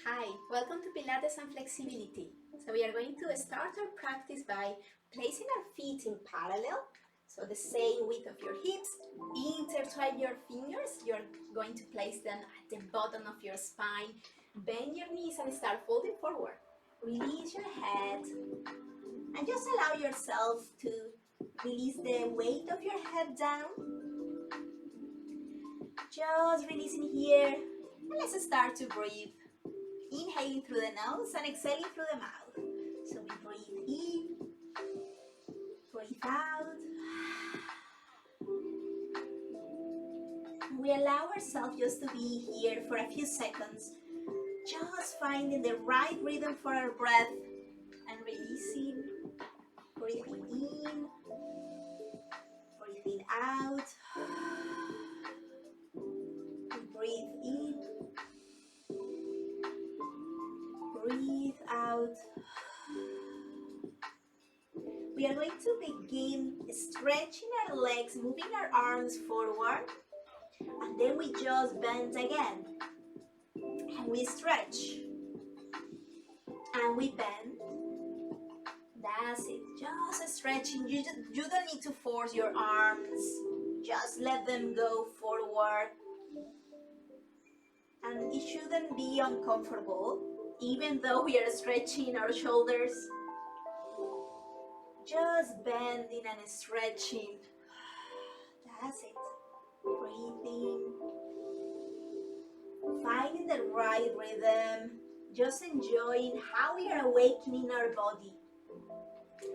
Hi, welcome to Pilates and Flexibility. So we are going to start our practice by placing our feet in parallel, so the same width of your hips. Intertwine your fingers. You're going to place them at the bottom of your spine. Bend your knees and start folding forward. Release your head and just allow yourself to release the weight of your head down. Just releasing here, and let's start to breathe. Inhaling through the nose and exhaling through the mouth. So we breathe in, breathe out. We allow ourselves just to be here for a few seconds, just finding the right rhythm for our breath and releasing, breathing in, breathing out. Breathe in, breathe out. We are going to begin stretching our legs, moving our arms forward, and then we just bend again. And we stretch. And we bend. That's it. Just stretching. You don't need to force your arms. Just let them go forward. And it shouldn't be uncomfortable, even though we are stretching our shoulders. Just bending and stretching. That's it. Breathing. Finding the right rhythm. Just enjoying how we are awakening our body.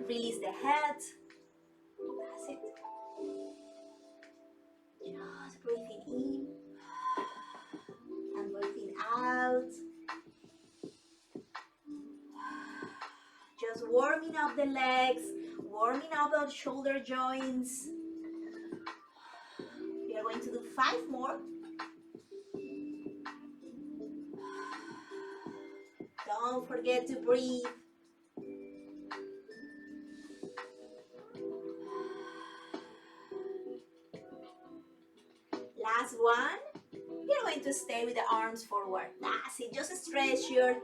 Release the head. That's it. Just breathing in and breathing out. Just warming up the legs, warming up our shoulder joints. We are going to do 5 more. Don't forget to breathe. Last one. You're going to stay with the arms forward. That's it. Just stretch your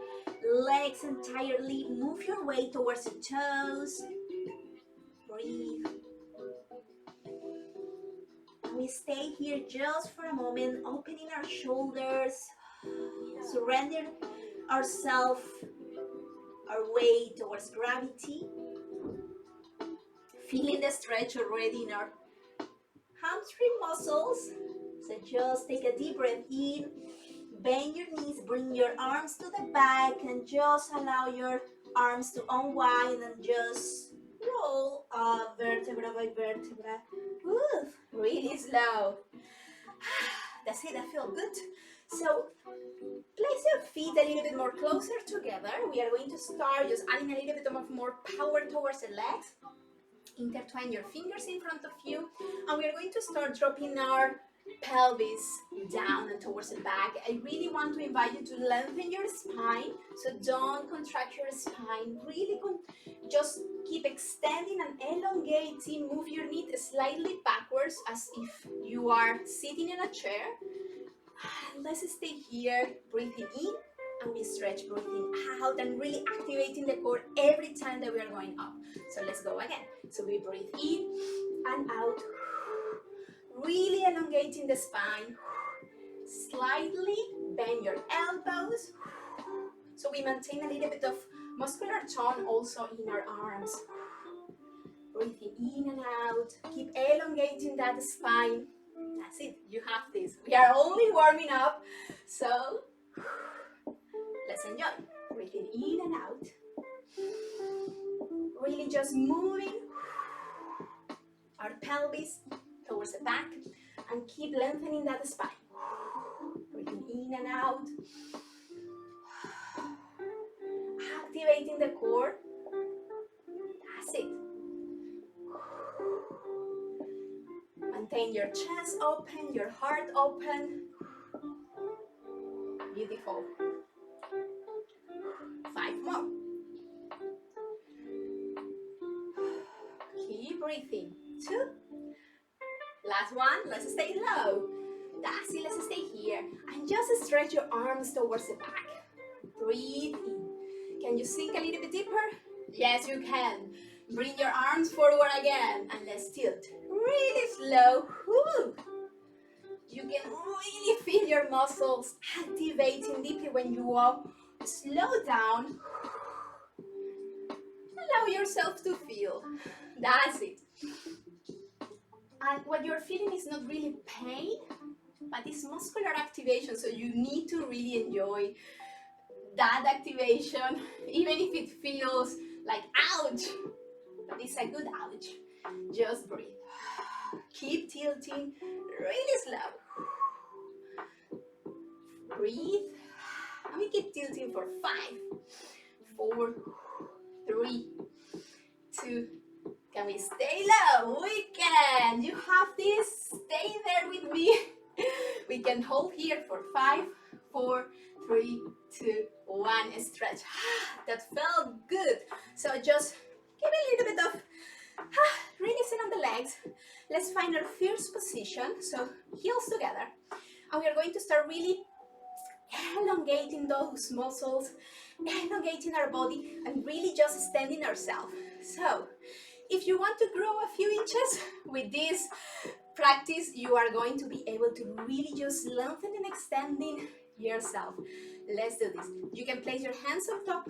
legs entirely. Move your weight towards the toes. Breathe. And we stay here just for a moment, opening our shoulders. Surrender ourselves, our weight towards gravity. Feeling the stretch already in our hamstring muscles. So just take a deep breath in, bend your knees, bring your arms to the back, and just allow your arms to unwind and just roll up vertebra by vertebra. Ooh, really slow. That's it, that feels good. So place your feet a little bit more closer together. We are going to start just adding a little bit of more power towards the legs. Intertwine your fingers in front of you, and we are going to start dropping our pelvis down and towards the back. I really want to invite you to lengthen your spine, so don't contract your spine. Really just keep extending and elongating. Move your knee slightly backwards as if you are sitting in a chair. Let's stay here, breathing in, and we stretch, breathing out, and really activating the core every time that we are going up. So let's go again. So we breathe in and out, really elongating the spine. Slightly bend your elbows, so we maintain a little bit of muscular tone also in our arms. Breathing in and out, keep elongating that spine. That's it, you have this. We are only warming up, so let's enjoy. Breathing in and out. Really just moving our pelvis towards the back and keep lengthening that spine. Breathing in and out. Activating the core. That's it. Maintain your chest open, your heart open. Beautiful. 5 more. Keep breathing. 2. Last one. Let's stay low. That's it. Let's stay here. And just stretch your arms towards the back. Breathe in. Can you sink a little bit deeper? Yes, you can. Bring your arms forward again, and let's tilt. Really slow. Woo. You can really feel your muscles activating deeply when you walk. Slow down. Allow yourself to feel. That's it. And what you're feeling is not really pain, but it's muscular activation, so you need to really enjoy that activation, even if it feels like ouch, but it's a good ouch. Just breathe. Keep tilting really slow. Breathe. And we keep tilting for 5, 4, 3, 2. Can we stay low? We can. You have this. Stay there with me. We can hold here for 5, 4, 3, 2, 1. Stretch. That felt good. So just give a little bit of releasing on the legs. Let's find our first position. So heels together. And we are going to start really elongating those muscles, elongating our body, and really just extending ourselves. So if you want to grow a few inches with this practice, you are going to be able to really just lengthen and extending yourself. Let's do this. You can place your hands on top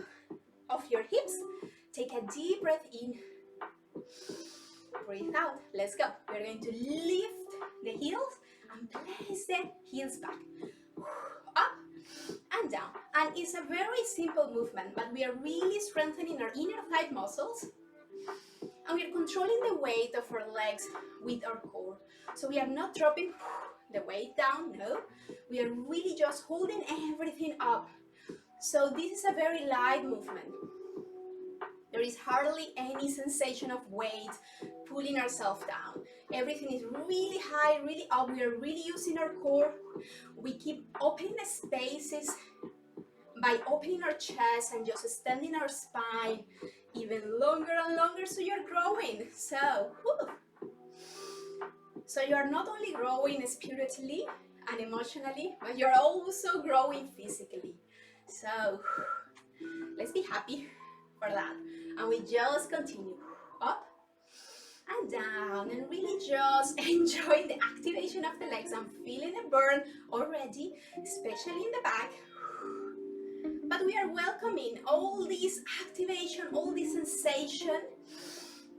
of your hips. Take a deep breath in. Breathe out. Let's go. We're going to lift the heels and place the heels back. Up and down. And it's a very simple movement, but we are really strengthening our inner thigh muscles. And we are controlling the weight of our legs with our core. So we are not dropping the weight down, no. We are really just holding everything up. So this is a very light movement. There is hardly any sensation of weight pulling ourselves down. Everything is really high, really up. We are really using our core. We keep opening the spaces by opening our chest and just extending our spine even longer and longer, so you're growing. So you are not only growing spiritually and emotionally, but you're also growing physically. So let's be happy for that. And we just continue up and down and really just enjoying the activation of the legs. I'm feeling a burn already, especially in the back. But we are welcoming all this activation, all this sensation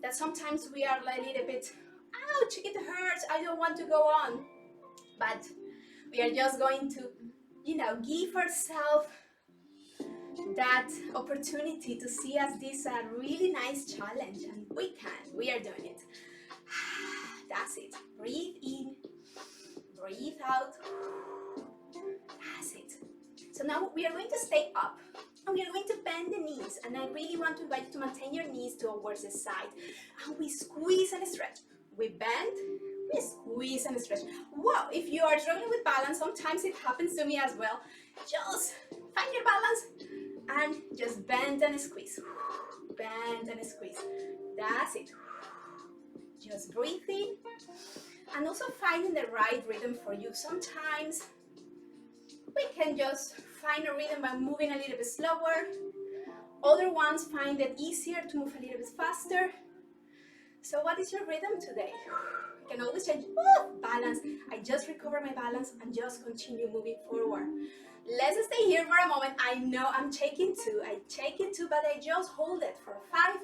that sometimes we are a little bit, ouch, it hurts, I don't want to go on. But we are just going to, give ourselves that opportunity to see as this a really nice challenge, and we are doing it. That's it. Breathe in, breathe out. That's it. So now we are going to stay up and we are going to bend the knees, and I really want to invite you to maintain your knees towards the side, and we squeeze and stretch. We bend, we squeeze and stretch. Wow, if you are struggling with balance, sometimes it happens to me as well. Just find your balance and just bend and squeeze. Bend and squeeze. That's it. Just breathe in and also finding the right rhythm for you. Sometimes we can just find a rhythm by moving a little bit slower. Other ones find it easier to move a little bit faster. So what is your rhythm today? You can always change. Balance. I just recover my balance and just continue moving forward. Let's stay here for a moment. I know I'm shaking too. I shake it too, but I just hold it for 5,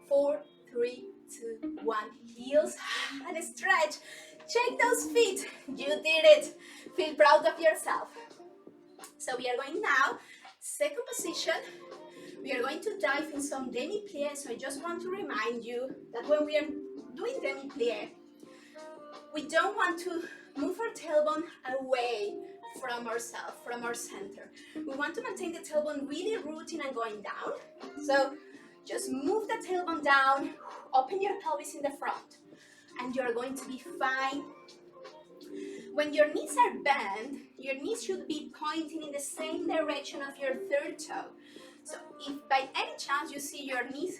4, 3, 2, 1. Heels and stretch. Shake those feet. You did it. Feel proud of yourself. So we are going now, second position. We are going to dive in some demi-plie. So I just want to remind you that when we are doing demi-plie, we don't want to move our tailbone away from ourselves, from our center. We want to maintain the tailbone really rooting and going down. So just move the tailbone down, open your pelvis in the front, and you're going to be fine. When your knees are bent, your knees should be pointing in the same direction of your third toe. So if by any chance you see your knees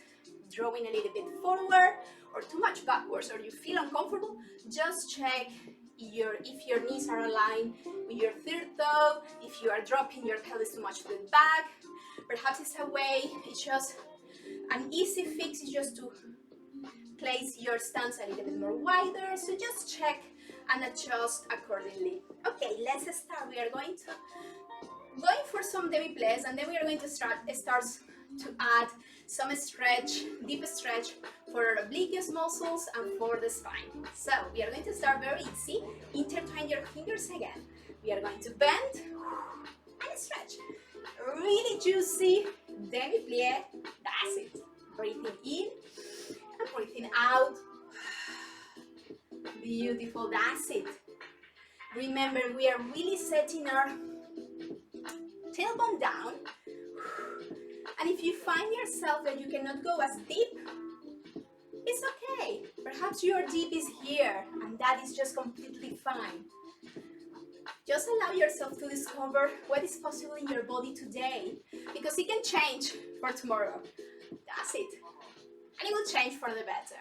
drawing a little bit forward or too much backwards, or you feel uncomfortable, just check if your knees are aligned with your third toe, if you are dropping your pelvis too much to the back. Perhaps it's a way, it's just an easy fix, is just to place your stance a little bit more wider. So just check and adjust accordingly. Okay, let's start. We are going for some demi-plies, and then we are going to start to add some stretch, deep stretch for our obliques muscles and for the spine. So we are going to start very easy. Intertwine your fingers again. We are going to bend and stretch. Really juicy demi-plie. That's it. Breathing in and breathing out. Beautiful. That's it. Remember, we are really setting our tailbone down. And if you find yourself that you cannot go as deep, it's okay. Perhaps your deep is here, and that is just completely fine. Just allow yourself to discover what is possible in your body today, because it can change for tomorrow. That's it. And it will change for the better.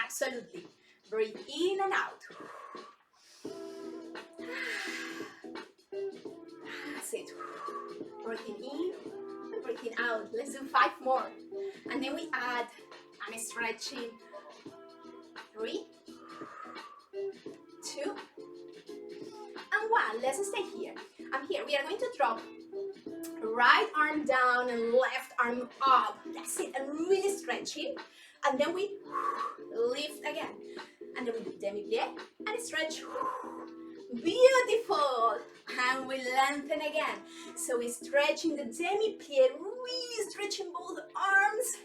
Absolutely. Breathe in and out. That's it. Breathing in and breathing out. Let's do 5 more. And then we add and stretching. 3, 2, and 1. Let's stay here. I'm here. We are going to drop right arm down and left arm up. That's it. And really stretching. And then we lift again. And then we do demi-plie and stretch. Beautiful. And we lengthen again. So we're stretching the demi-plie, really stretching both arms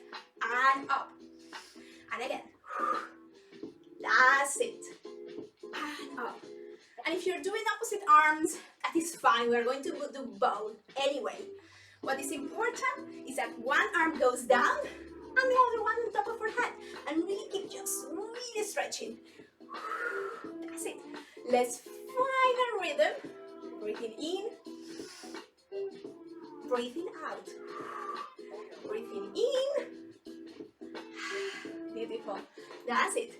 and up. And again. That's it. And up. And if you're doing opposite arms, that is fine. We're going to do both anyway. What is important is that one arm goes down and the other one on top of our head. And really keep just really stretching. That's it. Let's find a rhythm. Breathing in. Breathing out. Breathing in. Beautiful. That's it.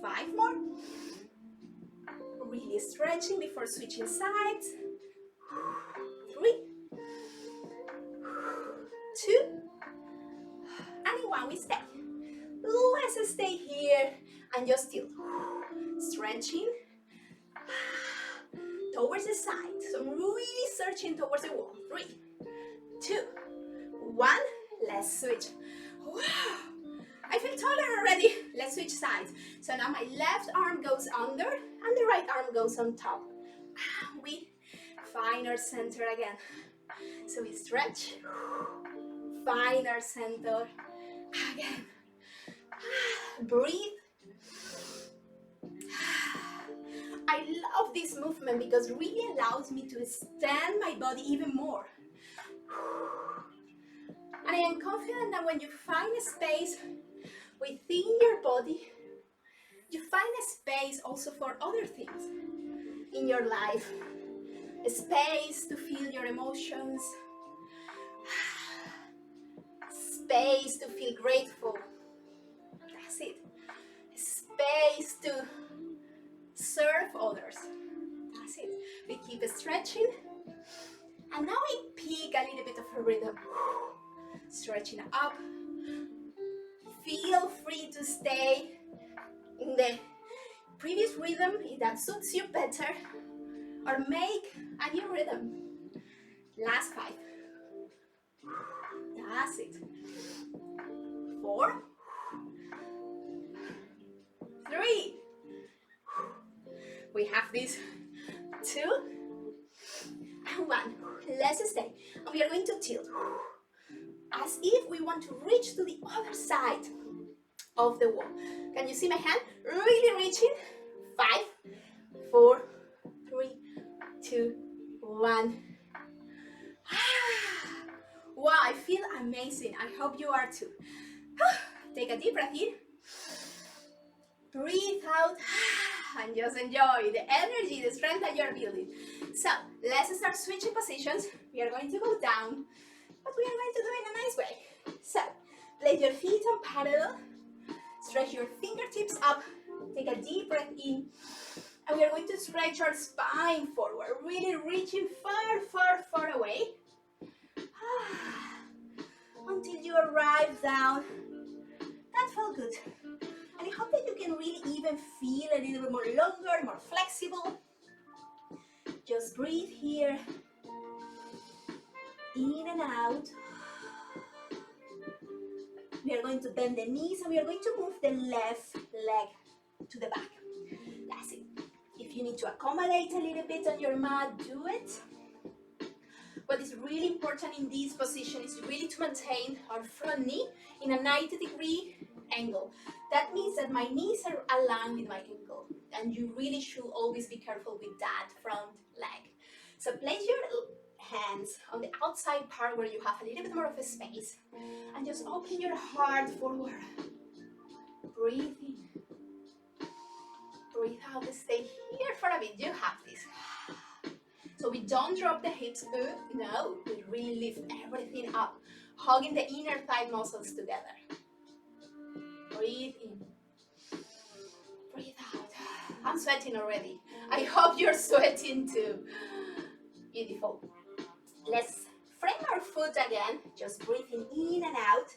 5 more. Really stretching before switching sides. 3, 2, and 1. We stay. Let's stay here and just tilt. Stretching towards the side. So really searching towards the wall. 3, 2, 1. Let's switch. Wow. I feel taller already. Let's switch sides. So now my left arm goes under and the right arm goes on top. We find our center again. So we stretch. Find our center again. Breathe. I love this movement because it really allows me to extend my body even more. And I am confident that when you find a space within your body, you find a space also for other things in your life. A space to feel your emotions. Space to feel grateful. That's it. A space to serve others. That's it. We keep stretching. And now we pick a little bit of a rhythm. Stretching up. Feel free to stay in the previous rhythm if that suits you better, or make a new rhythm. Last 5. That's it. 4, 3. We have this 2 and 1. Let's stay. And we are going to tilt as if we want to reach to the other side of the wall. Can you see my hand? Really reaching. 5, 4, 3, 2, 1. Wow, I feel amazing. I hope you are too. Take a deep breath in. Breathe out and just enjoy the energy, the strength that you're building. So let's start switching positions. We are going to go down, but we are going to do it in a nice way. So place your feet on parallel. Stretch your fingertips up Take a deep breath in. And we are going to stretch our spine forward, really reaching far, far, far away. Until you arrive down. That felt good. And I hope that you can really even feel a little bit more longer, more flexible. Just breathe here. In and out. We are going to bend the knees and we are going to move the left leg to the back. That's it. If you need to accommodate a little bit on your mat, do it. What is really important in this position is really to maintain our front knee in a 90-degree angle. That means that my knees are aligned with my ankle, and you really should always be careful with that front leg. So place your hands on the outside part where you have a little bit more of a space, and just open your heart forward. Breathe in. Breathe out. Stay here for a bit. You have this. So we don't drop the hips. No, we really lift everything up, hugging the inner thigh muscles together. Breathe in. Breathe out. I'm sweating already. I hope you're sweating too. Beautiful. Let's frame our foot again. Just breathing in and out.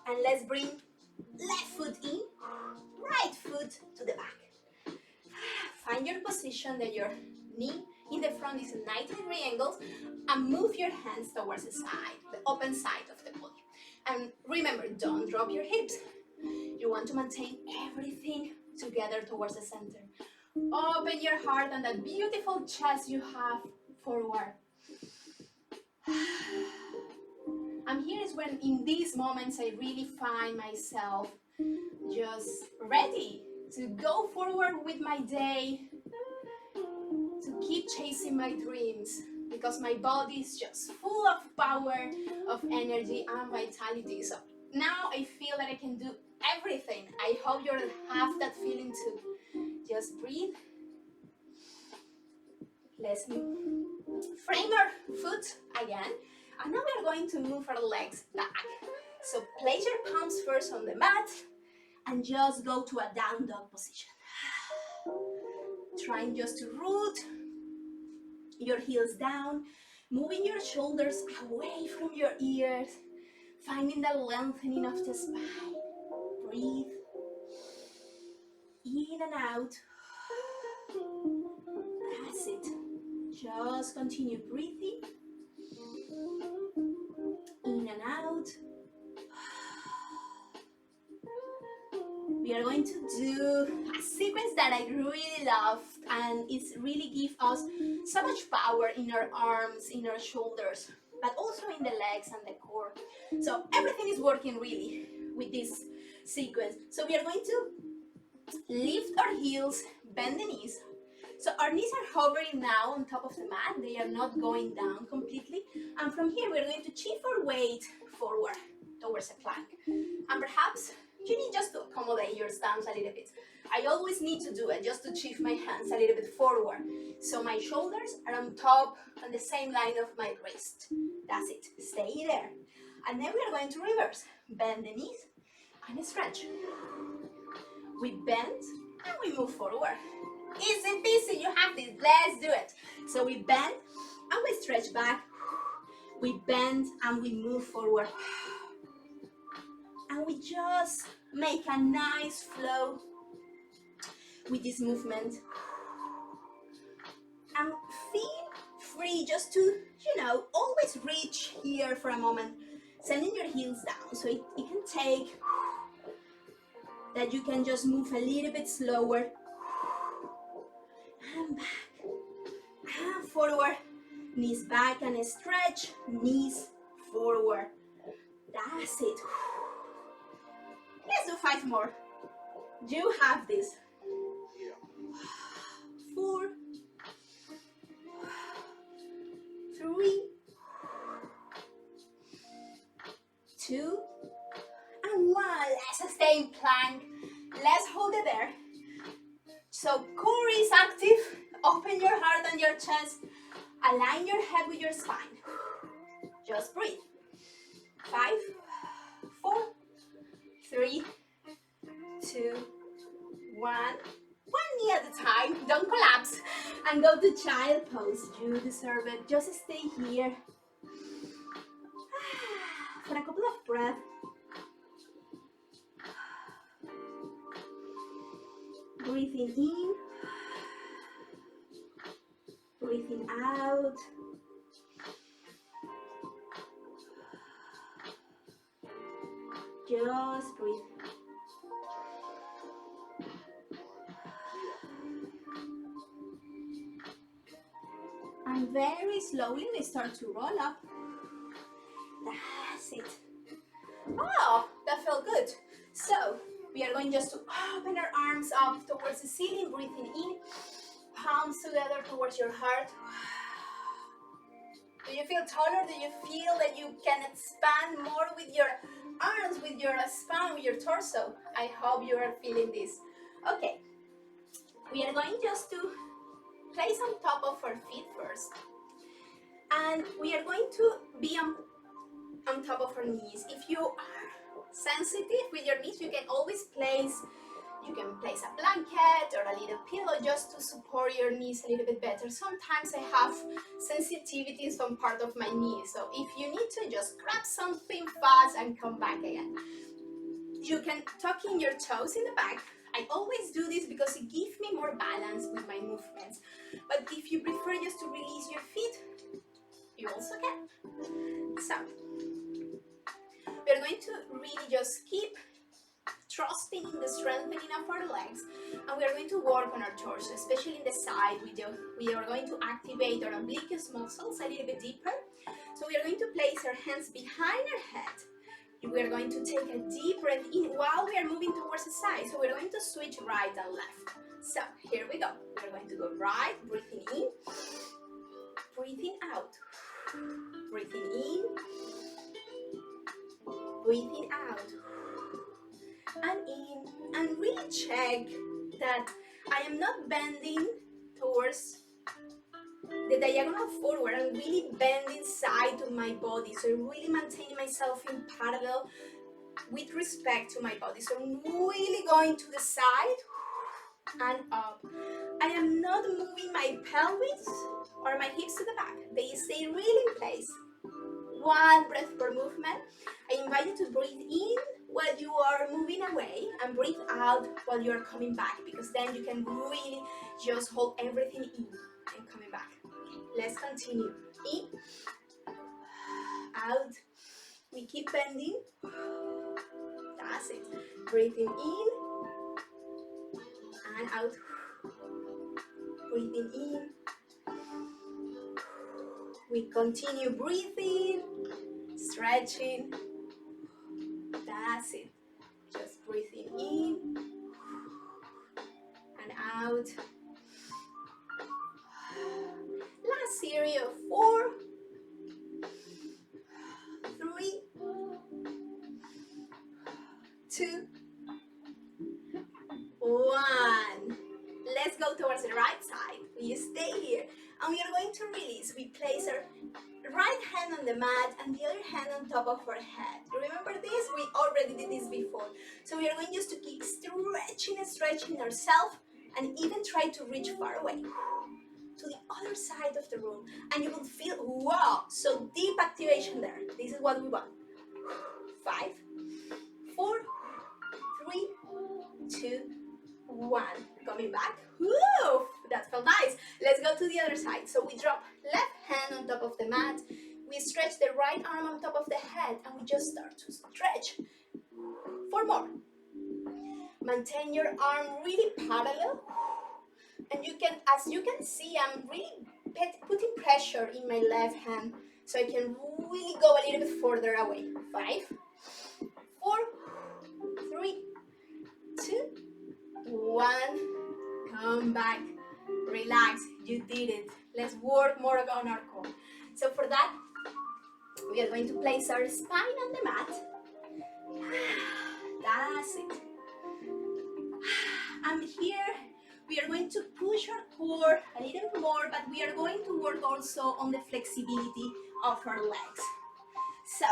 And let's bring left foot in, right foot to the back. Find your position that your knee in the front is 90-degree angles, and move your hands towards the side, the open side of the body. And remember, don't drop your hips. You want to maintain everything together towards the center. Open your heart and that beautiful chest you have forward. And here is when, in these moments, I really find myself just ready to go forward with my day, to keep chasing my dreams, because my body is just full of power, of energy and vitality. So now I feel that I can do everything. I hope you have that feeling too. Just breathe. Let's frame our foot again. And now we are going to move our legs back. So place your palms first on the mat and just go to a down dog position. Trying just to root your heels down, moving your shoulders away from your ears, finding the lengthening of the spine. Breathe in and out. That's it. Just continue breathing in and out. We are going to do a sequence that I really love, and it's really gives us so much power in our arms, in our shoulders, but also in the legs and the core. So everything is working really with this sequence. So we are going to lift our heels, bend the knees. So our knees are hovering now on top of the mat. They are not going down completely. And from here, we're going to shift our weight forward towards a plank. And perhaps you need just to accommodate your stance a little bit. I always need to do it just to shift my hands a little bit forward. So my shoulders are on top, on the same line of my wrist. That's it. Stay there. And then we are going to reverse. Bend the knees and stretch. We bend and we move forward. Easy peasy, you have this. Let's do it. So we bend and we stretch back. We bend and we move forward. And we just make a nice flow with this movement. And feel free just to, always reach here for a moment. Sending your heels down. So it can take that you can just move a little bit slower. And back. And forward. Knees back and stretch. Knees forward. That's it. Let's do 5 more. You have this. 4, 3, 2, and 1. Let's stay in plank. Let's hold it there. So core is active. Open your heart and your chest. Align your head with your spine. Just breathe. 5, 4, 3, 2, 1. fine. Don't collapse. And go to child pose. You deserve it. Just stay here for a couple of breaths. Breathing in, breathing out. Just breathe. And very slowly they start to roll up. That's it. Oh, that felt good. So we are going just to open our arms up towards the ceiling, breathing in, palms together towards your heart. Do you feel taller? Do you feel that you can expand more with your arms, with your spine, with your torso? I hope you are feeling this. Okay, we are going just to place on top of our feet first. And we are going to be on top of our knees. If you are sensitive with your knees, you can always place a blanket or a little pillow just to support your knees a little bit better. Sometimes I have sensitivity in some part of my knee, so if you need to, just grab something fast and come back again. You can tuck in your toes in the back. I always do this because it gives me more balance with my movements. But if you prefer just to release your feet, you also can. So, we're going to really just keep trusting in the strengthening of our legs, and we are going to work on our torso, especially in the side. We are going to activate our obliquous muscles a little bit deeper. So we are going to place our hands behind our head. We are going to take a deep breath in while we are moving towards the side. So we're going to switch right and left. So here we go. We're going to go right, breathing in, breathing out, breathing in, breathing out, and in, and really check that I am not bending towards the diagonal forward. I'm really bending side to my body, so really maintaining myself in parallel with respect to my body. So I'm really going to the side and up. I am not moving my pelvis or my hips to the back. They stay really in place. One breath per movement. I invite you to breathe in while you are moving away and breathe out while you are coming back, because then you can really just hold everything in and coming back. Okay, let's continue. In, out. We keep bending. That's it. Breathing in and out. Breathing in. We continue breathing, stretching. That's it. Just breathing in and out. Last series of 4, 3, 2, 1. Let's go towards the right side. We stay here and we are going to release. We place our right hand on the mat and the other hand on top of our head. Remember this? We already did this before. So we are going just to keep stretching ourselves, and even try to reach far away to the other side of the room, and you will feel, wow, so deep activation there. This is what we want. 5, 4, 3, 2, 1. Coming back. Woo! That felt nice. Let's go to the other side. So we drop left hand on top of the mat. We stretch the right arm on top of the head, and we just start to stretch. 4 more. Maintain your arm really parallel. And you can, as you can see, I'm really putting pressure in my left hand, so I can really go a little bit further away. 5, 4, 3, 2, 1. Come back. Relax. You did it. Let's work more on our core. So for that, we are going to place our spine on the mat. That's it. And here we are going to push our core a little more, but we are going to work also on the flexibility of our legs. So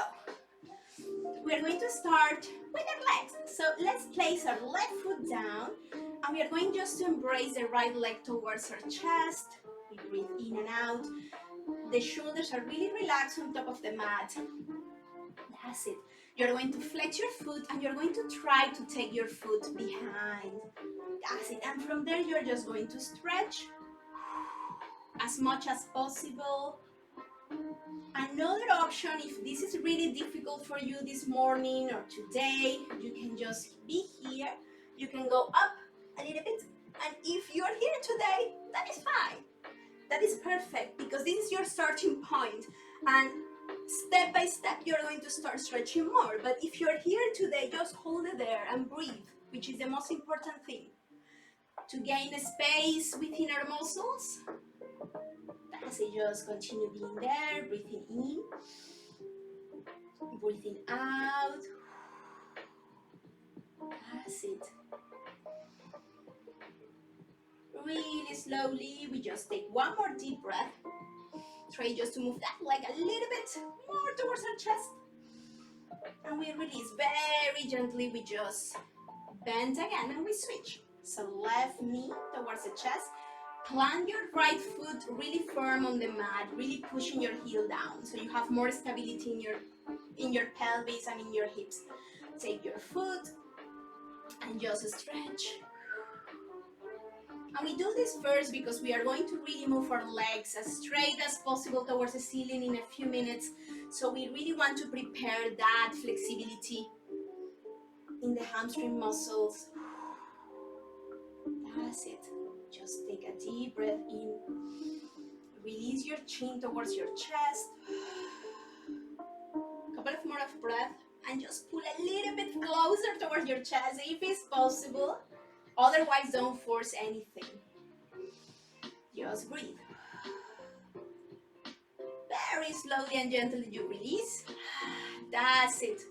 We are going to start with our legs. So let's place our left foot down, and we are going just to embrace the right leg towards our chest. We breathe in and out. The shoulders are really relaxed on top of the mat. That's it. You're going to flex your foot, and you're going to try to take your foot behind. That's it. And from there, you're just going to stretch as much as possible. Another option, if this is really difficult for you this morning or today, you can just be here. You can go up a little bit. And if you're here today, that is fine. That is perfect, because this is your starting point. And step by step, you're going to start stretching more. But if you're here today, just hold it there and breathe, which is the most important thing. To gain space within our muscles. That's it, just continue being there, breathing in, breathing out. That's it. Really slowly, we just take one more deep breath. Try just to move that leg a little bit more towards our chest. And we release very gently. We just bend again and we switch. So left knee towards the chest. Plant your right foot really firm on the mat, really pushing your heel down so you have more stability in your pelvis and in your hips. Take your foot and just stretch. And we do this first because we are going to really move our legs as straight as possible towards the ceiling in a few minutes. So we really want to prepare that flexibility in the hamstring muscles. That's it. Just take a deep breath in. Release your chin towards your chest. A couple of more of breath. And just pull a little bit closer towards your chest if it's possible. Otherwise, don't force anything. Just breathe. Very slowly and gently you release. That's it.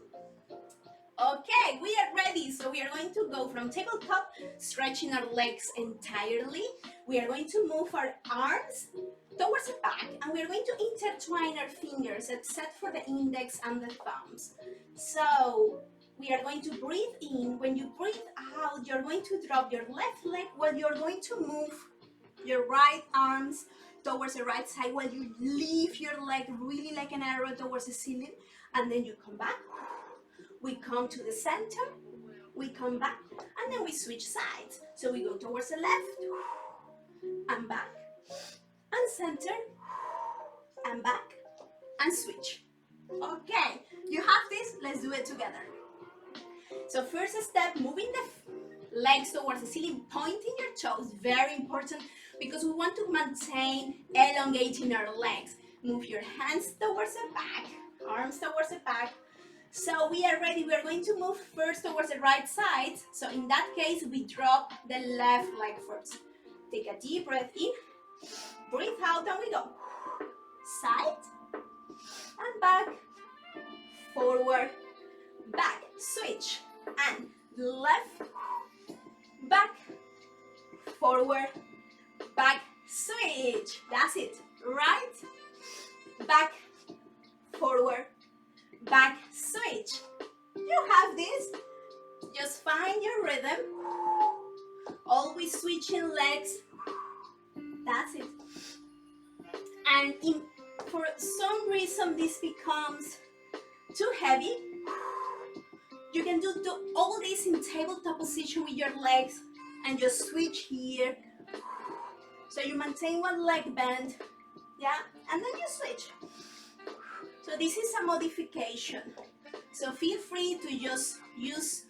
Okay, we are ready. So we are going to go from tabletop, stretching our legs entirely. We are going to move our arms towards the back, and we are going to intertwine our fingers except for the index and the thumbs. So we are going to breathe in. When you breathe out, you're going to drop your left leg while you're going to move your right arms towards the right side while you leave your leg really like an arrow towards the ceiling, and then you come back. We come to the center, we come back, and then we switch sides. So we go towards the left, and back, and center, and back, and switch. Okay, you have this, let's do it together. So first step, moving the legs towards the ceiling, pointing your toes, very important, because we want to maintain elongating our legs. Move your hands towards the back, arms towards the back. So we are ready. We are going to move first towards the right side. So in that case, we drop the left leg first. Take a deep breath in, breathe out, and we go. Side, and back, forward, back, switch, and left, back, forward, back, switch. That's it. Right, back, forward, back, switch. You have this. Just find your rhythm. Always switching legs. That's it. And for some reason this becomes too heavy, you can do all this in tabletop position with your legs and just switch here. So you maintain one leg bend, yeah, and then you switch. So this is a modification. So feel free to just use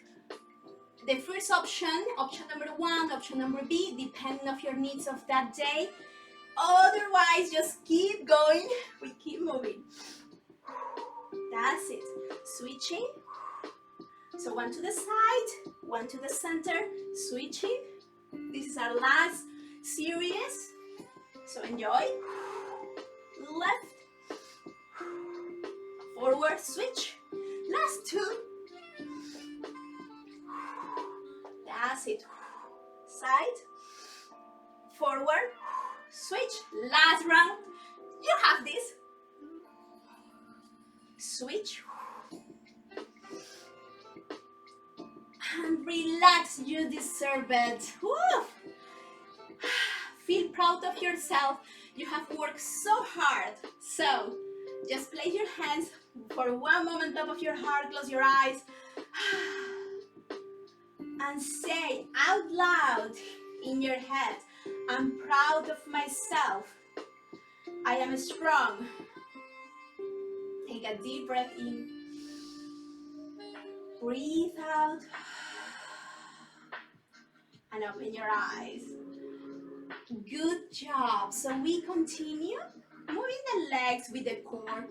the first option, option number 1, option number B, depending on your needs of that day. Otherwise, just keep going. We keep moving. That's it. Switching. So one to the side, one to the center, switching. This is our last series. So enjoy. Left, forward, switch. Last 2. That's it. Side, forward, switch. Last round. You have this. Switch. relax, you deserve it. Woo! Feel proud of yourself. You have worked so hard. So, just place your hands for one moment top of your heart, close your eyes, and say out loud in your head, I'm proud of myself. I am strong. Take a deep breath in. Breathe out. And open your eyes. Good job. So we continue moving the legs with the core,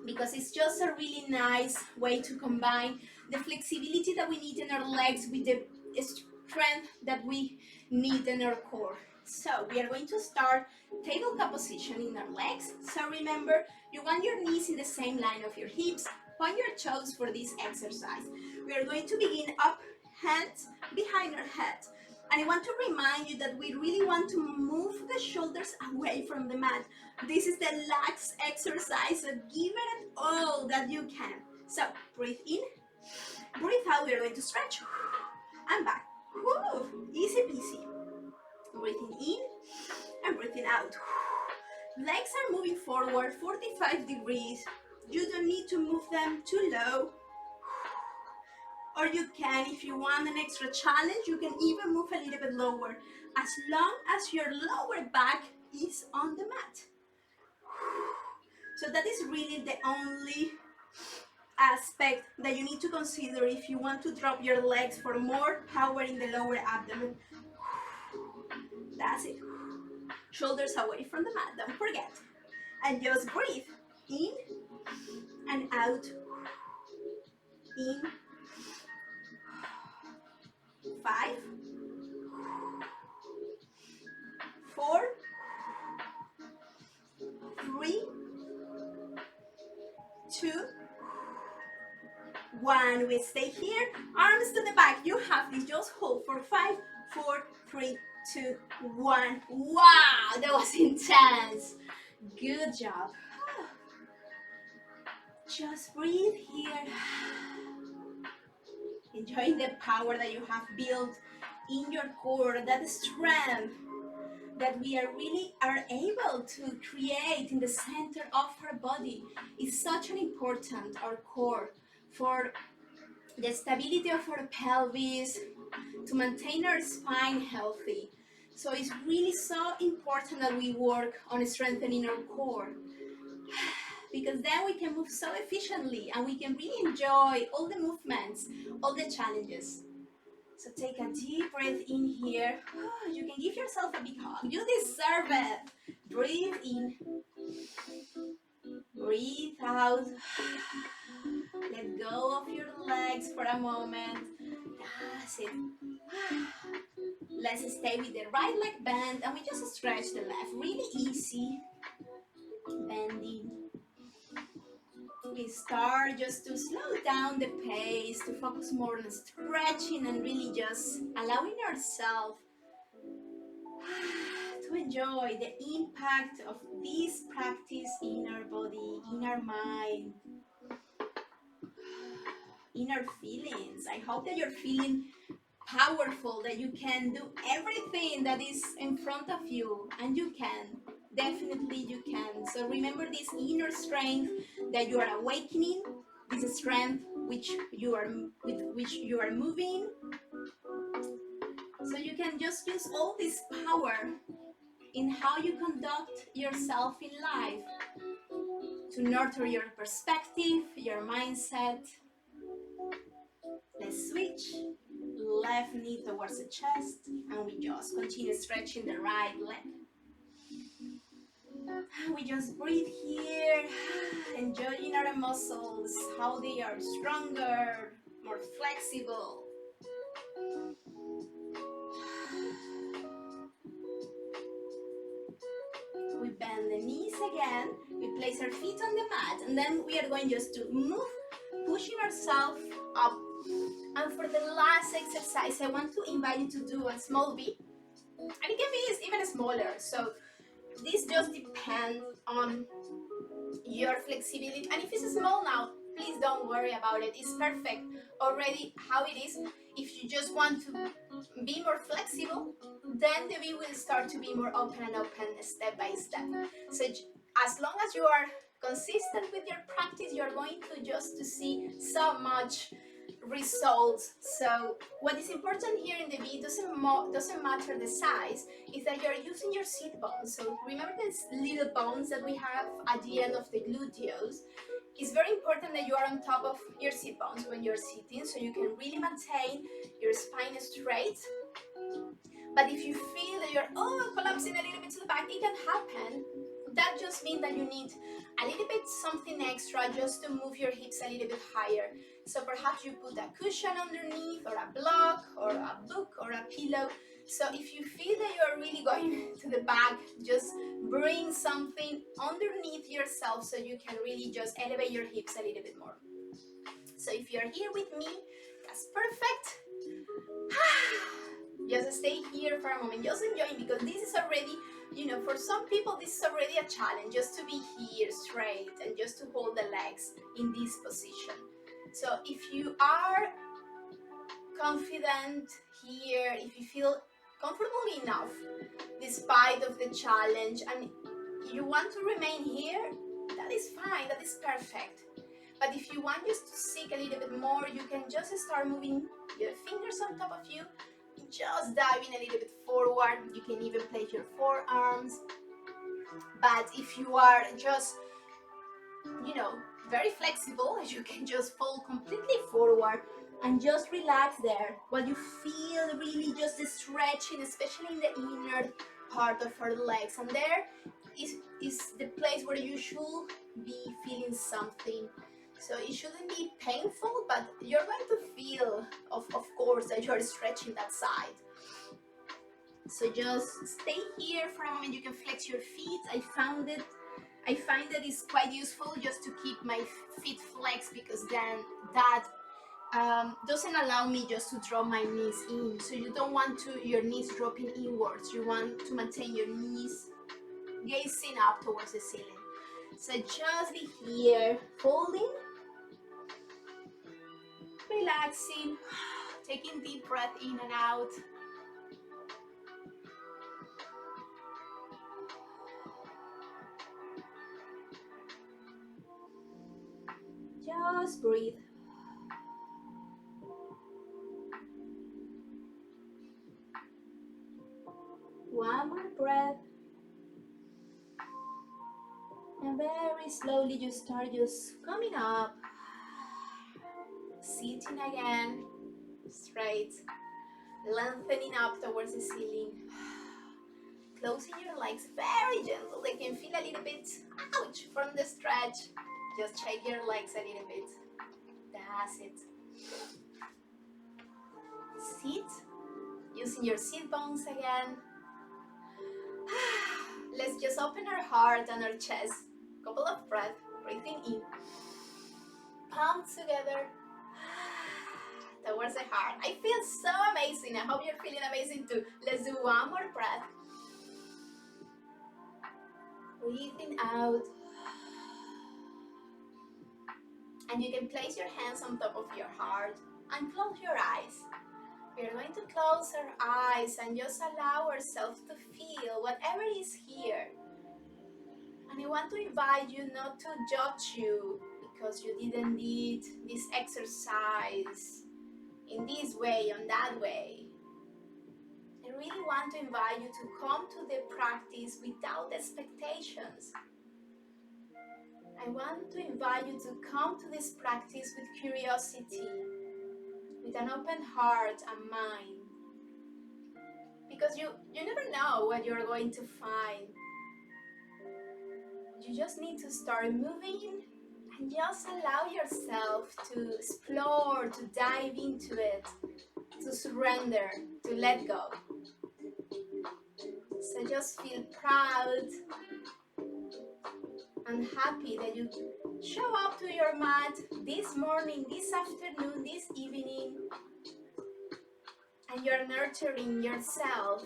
because it's just a really nice way to combine the flexibility that we need in our legs with the strength that we need in our core. So we are going to start tabletop position in our legs. So remember, you want your knees in the same line of your hips. Point your toes for this exercise. We are going to begin up, hands behind our head. And I want to remind you that we really want to move the shoulders away from the mat. This is the lax exercise, so give it all that you can. So breathe in, breathe out. We are going to stretch and back. Woo, easy peasy. Breathing in and breathing out. Legs are moving forward 45 degrees. You don't need to move them too low. Or you can, if you want an extra challenge, you can even move a little bit lower, as long as your lower back is on the mat. So that is really the only aspect that you need to consider if you want to drop your legs for more power in the lower abdomen. That's it. Shoulders away from the mat, don't forget. And just breathe in and out. In. 5, 4, 3, 2, 1. We stay here. Arms to the back. You have this. Just hold for 5, 4, 3, 2, 1. Wow, that was intense. Good job. Just breathe here. Enjoying the power that you have built in your core, that strength that we are able to create in the center of our body is such an important, our core, for the stability of our pelvis, to maintain our spine healthy. So it's really so important that we work on strengthening our core, because then we can move so efficiently and we can really enjoy all the movements, all the challenges. So take a deep breath in here. You can give yourself a big hug. You deserve it. Breathe in. Breathe out. Let go of your legs for a moment. That's it. Let's stay with the right leg bent and we just stretch the left. Really easy. Bending. We start just to slow down the pace, to focus more on stretching and really just allowing ourselves to enjoy the impact of this practice in our body, in our mind, in our feelings. I hope that you're feeling powerful, that you can do everything that is in front of you, and you can. Definitely you can. So remember this inner strength that you are awakening, this strength with which you are moving. So you can just use all this power in how you conduct yourself in life to nurture your perspective, your mindset. Let's switch. Left knee towards the chest, and we just continue stretching the right leg. We just breathe here, enjoying our muscles, how they are stronger, more flexible. We bend the knees again, we place our feet on the mat, and then we are going just to move, pushing ourselves up. And for the last exercise, I want to invite you to do a small V, and it can be even smaller. So this just depends on your flexibility, and if it's small now, please don't worry about it. It's perfect already how it is. If you just want to be more flexible, then the V will start to be more open and open step by step. So as long as you are consistent with your practice, you're going to just to see so much results. So what is important here in the V doesn't matter the size, is that you're using your sit bones. So remember these little bones that we have at the end of the gluteus. It's very important that you are on top of your sit bones when you're sitting, so you can really maintain your spine straight. But if you feel that you're collapsing a little bit to the back, it can happen. That just means that you need a little bit something extra just to move your hips a little bit higher. So perhaps you put a cushion underneath, or a block, or a book, or a pillow. So if you feel that you're really going to the back, just bring something underneath yourself so you can really just elevate your hips a little bit more. So if you're here with me, that's perfect. Just stay here for a moment, just enjoying, because this is already, for some people this is already a challenge, just to be here straight and just to hold the legs in this position. So if you are confident here, if you feel comfortable enough despite of the challenge, and you want to remain here, that is fine, that is perfect. But if you want just to seek a little bit more, you can just start moving your fingers on top of you, just diving a little bit forward. You can even place your forearms. But if you are just, very flexible, you can just fall completely forward and just relax there while you feel really just the stretching, especially in the inner part of our legs. And there is the place where you should be feeling something. So it shouldn't be painful, but you're going to feel, of course, that you're stretching that side. So just stay here for a moment. You can flex your feet. I find that it's quite useful just to keep my feet flexed, because then that doesn't allow me just to drop my knees in. So you don't want your knees dropping inwards. You want to maintain your knees gazing up towards the ceiling. So just be here, holding, relaxing, taking deep breath in and out. Just breathe. One more breath. And very slowly you start just coming up. Sitting again, straight, lengthening up towards the ceiling. Closing your legs very gentle. They can feel a little bit, ouch, from the stretch. Just shake your legs a little bit. That's it. Sit, using your sit bones again. Let's just open our heart and our chest. Couple of breaths, breathing in. Palms together towards the heart. I feel so amazing. I hope you're feeling amazing too. Let's do one more breath. Breathing out. And you can place your hands on top of your heart and close your eyes. We are going to close our eyes and just allow ourselves to feel whatever is here. And I want to invite you not to judge you because you didn't need this exercise in this way, on that way. I really want to invite you to come to the practice without expectations. I want to invite you to come to this practice with curiosity, with an open heart and mind. Because you never know what you're going to find. You just need to start moving and just allow yourself to explore, to dive into it, to surrender, to let go. So just feel proud and happy that you show up to your mat this morning, this afternoon, this evening, and you're nurturing yourself.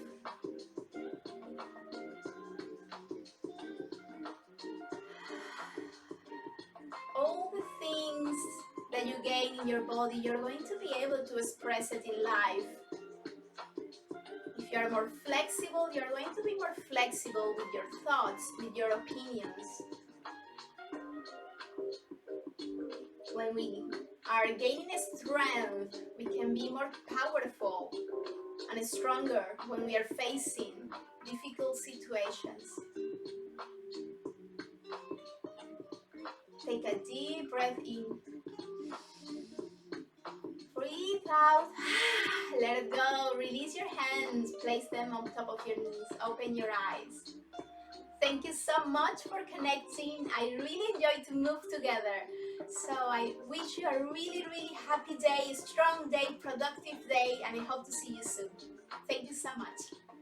All the things that you gain in your body, you're going to be able to express it in life. If you're more flexible, you're going to be more flexible with your thoughts, with your opinions. When we are gaining strength, we can be more powerful and stronger when we are facing difficult situations. Take a deep breath in. Breathe out. Let it go. Release your hands. Place them on top of your knees. Open your eyes. Thank you so much for connecting. I really enjoyed to move together. So I wish you a really, really happy day, strong day, productive day, and I hope to see you soon. Thank you so much.